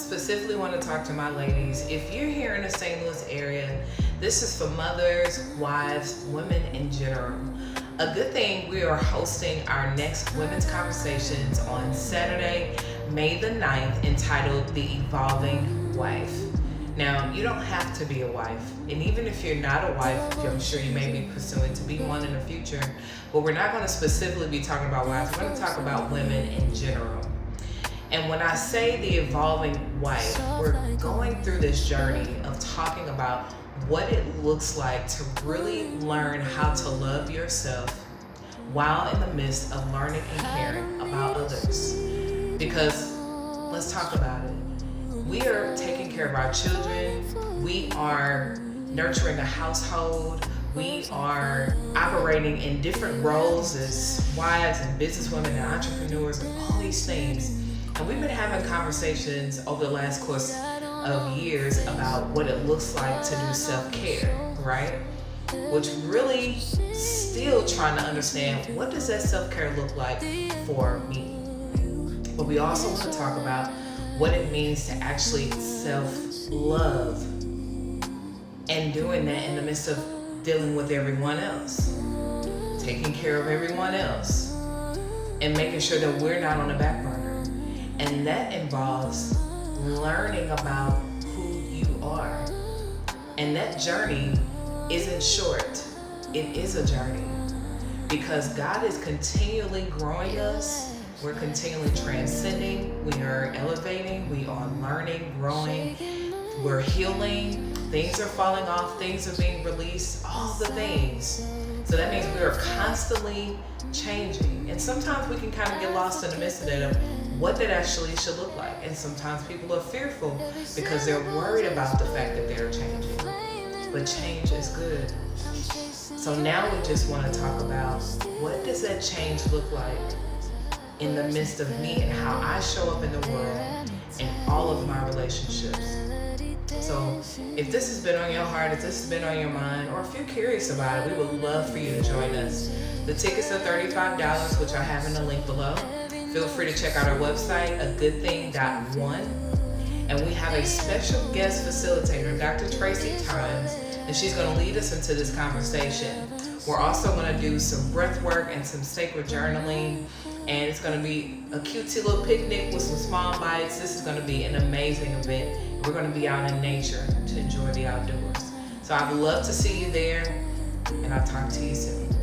specifically want to talk to my ladies. If you're here in the St. Louis area, this is for mothers, wives, women in general. A good thing, we are hosting our next women's conversations on Saturday, May the 9th, entitled The Evolving Wife. Now, you don't have to be a wife, and even if you're not a wife, I'm sure you may be pursuing to be one in the future, but we're not going to specifically be talking about wives. We're going to talk about women in general. And when I say the evolving wife, we're going through this journey of talking about what it looks like to really learn how to love yourself while in the midst of learning and caring about others. Because let's talk about it. We are taking care of our children. We are nurturing a household. We are operating in different roles as wives and businesswomen and entrepreneurs and all these things. And we've been having conversations over the last course of years about what it looks like to do self-care, right? Which really still trying to understand, what does that self-care look like for me? But we also want to talk about what it means to actually self-love and doing that in the midst of dealing with everyone else, taking care of everyone else, and making sure that we're not on the back burner. And that involves learning about who you are. And that journey isn't short. It is a journey. Because God is continually growing us. We're continually transcending. We are elevating. We are learning, growing. We're healing. Things are falling off. Things are being released. All the things. So that means we are constantly changing. And sometimes we can kind of get lost in the midst of that, of what that actually should look like. And sometimes people are fearful because they're worried about the fact that they're changing. But change is good. So now we just want to talk about, what does that change look like in the midst of me and how I show up in the world in all of my relationships. So if this has been on your heart, if this has been on your mind, or if you're curious about it, we would love for you to join us. The tickets are $35, which I have in the link below. Feel free to check out our website, agoodthing.one. And we have a special guest facilitator, Dr. Tracy Times, and she's going to lead us into this conversation. We're also going to do some breath work and some sacred journaling, and it's going to be a cutesy little picnic with some small bites. This is going to be an amazing event. We're going to be out in nature to enjoy the outdoors. So I'd love to see you there, and I'll talk to you soon.